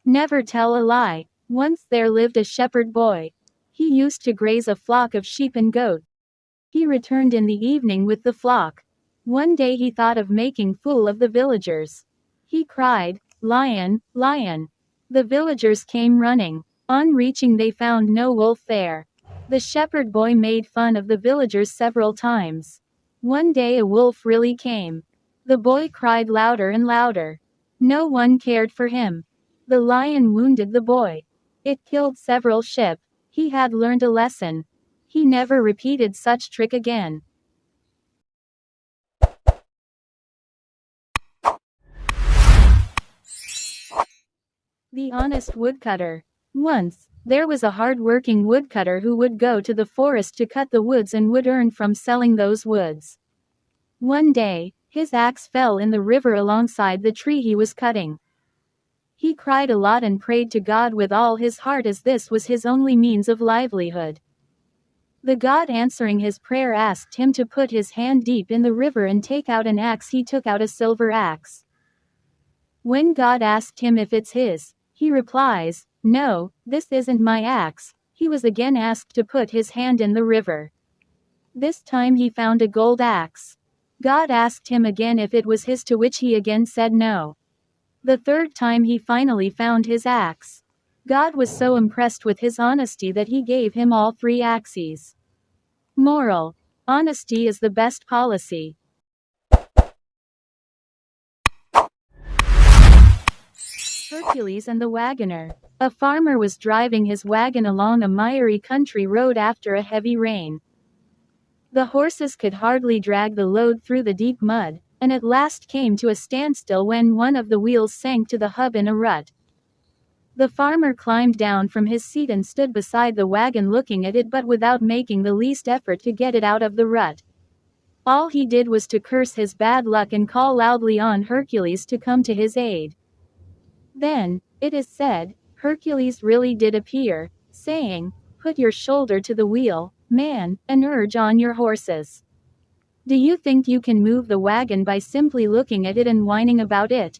Never tell a lie. Once there lived a shepherd boy. He used to graze a flock of sheep and goats. He returned in the evening with the flock. One day he thought of making fool of the villagers. He cried, "Lion, lion!" The villagers came running. On reaching they found no wolf there. The shepherd boy made fun of the villagers several times. One day a wolf really came. The boy cried louder and louder. No one cared for him. The lion wounded the boy. It killed several sheep. He had learned a lesson. He never repeated such trick again. The honest woodcutter. Once, there was a hard-working woodcutter who would go to the forest to cut the woods and would earn from selling those woods. One day, his axe fell in the river alongside the tree he was cutting. He cried a lot and prayed to God with all his heart as this was his only means of livelihood. The God answering his prayer asked him to put his hand deep in the river and take out an axe. He took out a silver axe. When God asked him if it's his, he replies, "No, this isn't my axe." He was again asked to put his hand in the river. This time he found a gold axe. God asked him again if it was his, to which he again said no. The third time he finally found his axe. God was so impressed with his honesty that he gave him all 3 axes. Moral: honesty is the best policy. Hercules and the Wagoner. A farmer was driving his wagon along a miry country road after a heavy rain. The horses could hardly drag the load through the deep mud, and at last came to a standstill when one of the wheels sank to the hub in a rut. The farmer climbed down from his seat and stood beside the wagon looking at it, but without making the least effort to get it out of the rut. All he did was to curse his bad luck and call loudly on Hercules to come to his aid. Then, it is said, Hercules really did appear, saying, "Put your shoulder to the wheel, man, and urge on your horses." Do you think you can move the wagon by simply looking at it and whining about it?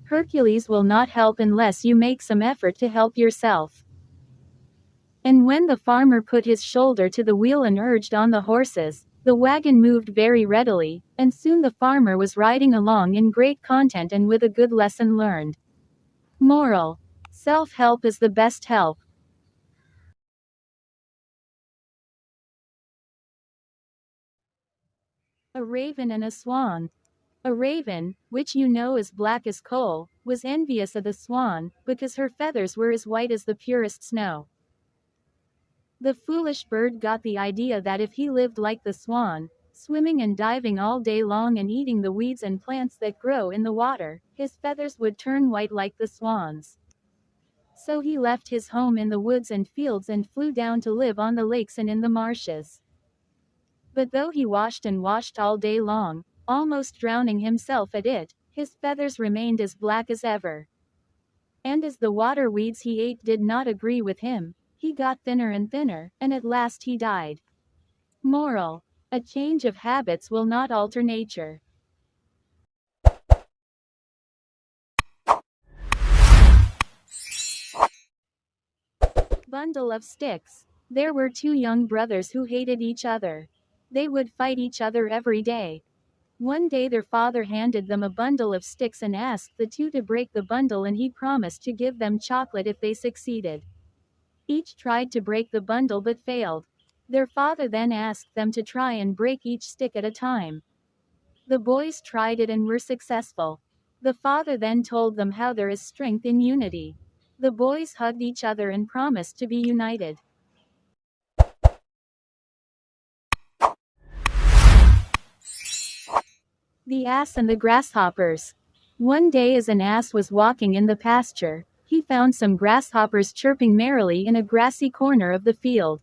Hercules will not help unless you make some effort to help yourself. And when the farmer put his shoulder to the wheel and urged on the horses, the wagon moved very readily, and soon the farmer was riding along in great content and with a good lesson learned. Moral: self-help is the best help. A raven and a swan. A raven, which you know is black as coal, was envious of the swan, because her feathers were as white as the purest snow. The foolish bird got the idea that if he lived like the swan, swimming and diving all day long and eating the weeds and plants that grow in the water, his feathers would turn white like the swan's. So he left his home in the woods and fields and flew down to live on the lakes and in the marshes. But though he washed and washed all day long, almost drowning himself at it, his feathers remained as black as ever. And as the water weeds he ate did not agree with him, he got thinner and thinner, and at last he died. Moral: a change of habits will not alter nature. Bundle of sticks. There were 2 young brothers who hated each other. They would fight each other every day. One day their father handed them a bundle of sticks and asked the 2 to break the bundle, and he promised to give them chocolate if they succeeded. Each tried to break the bundle but failed. Their father then asked them to try and break each stick at a time. The boys tried it and were successful. The father then told them how there is strength in unity. The boys hugged each other and promised to be united. The Ass and the Grasshoppers. One day as an ass was walking in the pasture, he found some grasshoppers chirping merrily in a grassy corner of the field.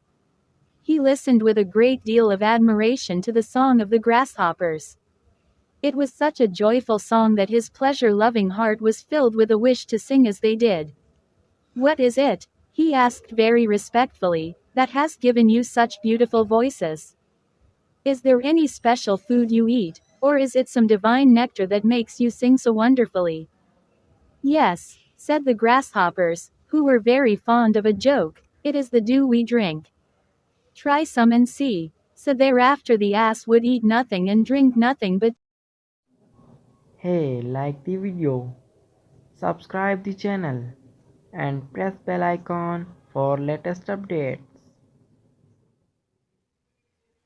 He listened with a great deal of admiration to the song of the grasshoppers. It was such a joyful song that his pleasure-loving heart was filled with a wish to sing as they did. "What is it," he asked very respectfully, "that has given you such beautiful voices? Is there any special food you eat, or is it some divine nectar that makes you sing so wonderfully?" "Yes, said the grasshoppers, who were very fond of a joke. "It is the dew we drink. Try some and see." So thereafter the ass would eat nothing and drink nothing but. Hey, like the video, subscribe the channel and press bell icon for latest updates.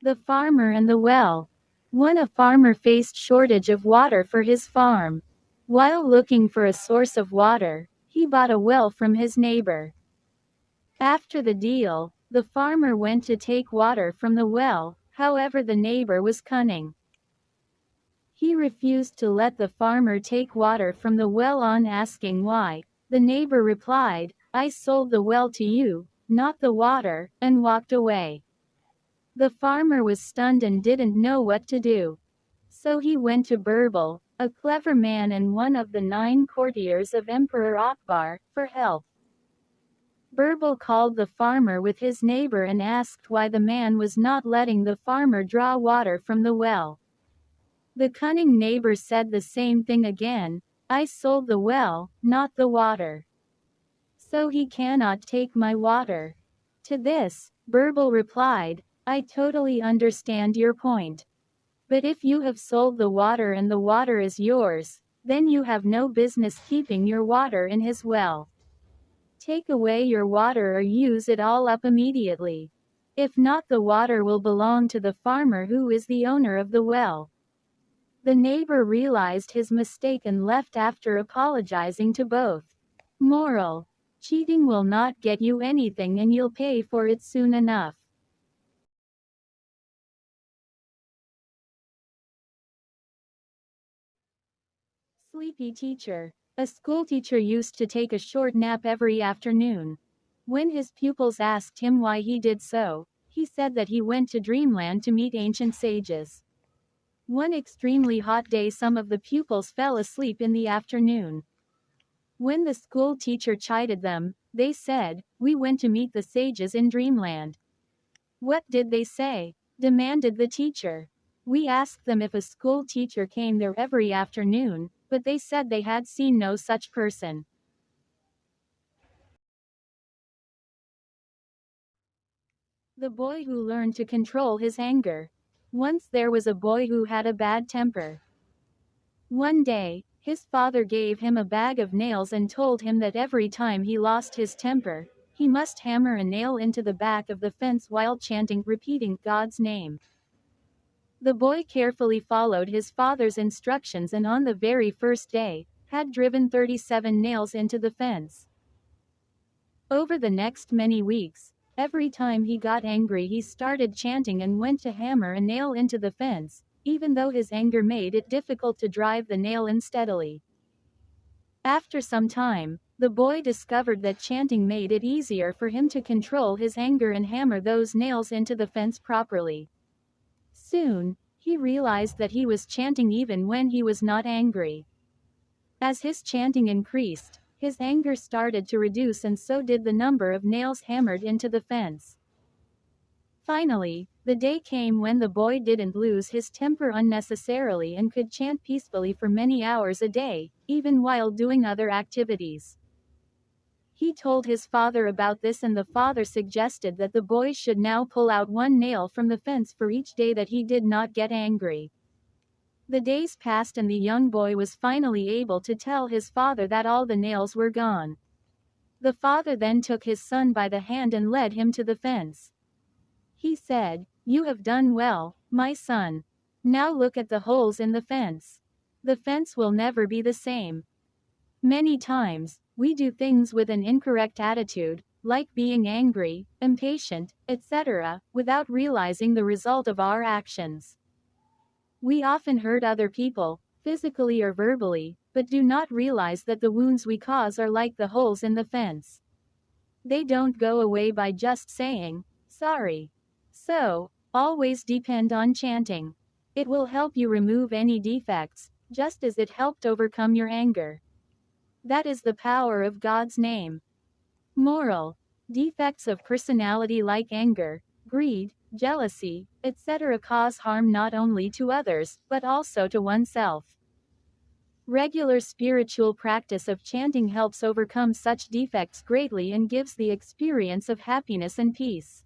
The farmer and the well. When a farmer faced shortage of water for his farm. While looking for a source of water, he bought a well from his neighbor. After the deal, the farmer went to take water from the well, however the neighbor was cunning. He refused to let the farmer take water from the well on asking why. The neighbor replied, "I sold the well to you, not the water," and walked away. The farmer was stunned and didn't know what to do. So he went to Birbal, a clever man and one of the 9 courtiers of Emperor Akbar, for help. Birbal called the farmer with his neighbor and asked why the man was not letting the farmer draw water from the well. The cunning neighbor said the same thing again, "I sold the well, not the water. So he cannot take my water." To this, Birbal replied, "I totally understand your point. But if you have sold the water and the water is yours, then you have no business keeping your water in his well. Take away your water or use it all up immediately. If not, the water will belong to the farmer who is the owner of the well." The neighbor realized his mistake and left after apologizing to both. Moral: cheating will not get you anything and you'll pay for it soon enough. Sleepy teacher. A schoolteacher used to take a short nap every afternoon. When his pupils asked him why he did so, he said that he went to dreamland to meet ancient sages. One extremely hot day, some of the pupils fell asleep in the afternoon. When the school teacher chided them, they said, "We went to meet the sages in dreamland." "What did they say?" demanded the teacher. "We asked them if a school teacher came there every afternoon, but they said they had seen no such person." The boy who learned to control his anger. Once there was a boy who had a bad temper. One day, his father gave him a bag of nails and told him that every time he lost his temper, he must hammer a nail into the back of the fence while chanting, repeating God's name. The boy carefully followed his father's instructions and on the very first day, had driven 37 nails into the fence. Over the next many weeks, every time he got angry he started chanting and went to hammer a nail into the fence, even though his anger made it difficult to drive the nail in steadily. After some time, the boy discovered that chanting made it easier for him to control his anger and hammer those nails into the fence properly. Soon, he realized that he was chanting even when he was not angry. As his chanting increased, his anger started to reduce and so did the number of nails hammered into the fence. Finally, the day came when the boy didn't lose his temper unnecessarily and could chant peacefully for many hours a day, even while doing other activities. He told his father about this and the father suggested that the boy should now pull out one nail from the fence for each day that he did not get angry. The days passed and the young boy was finally able to tell his father that all the nails were gone. The father then took his son by the hand and led him to the fence. He said, "You have done well, my son. Now look at the holes in the fence. The fence will never be the same." Many times, we do things with an incorrect attitude, like being angry, impatient, etc., without realizing the result of our actions. We often hurt other people, physically or verbally, but do not realize that the wounds we cause are like the holes in the fence. They don't go away by just saying, "Sorry." So, always depend on chanting. It will help you remove any defects, just as it helped overcome your anger. That is the power of God's name. Moral: defects of personality like anger, greed, jealousy, etc. cause harm not only to others, but also to oneself. Regular spiritual practice of chanting helps overcome such defects greatly and gives the experience of happiness and peace.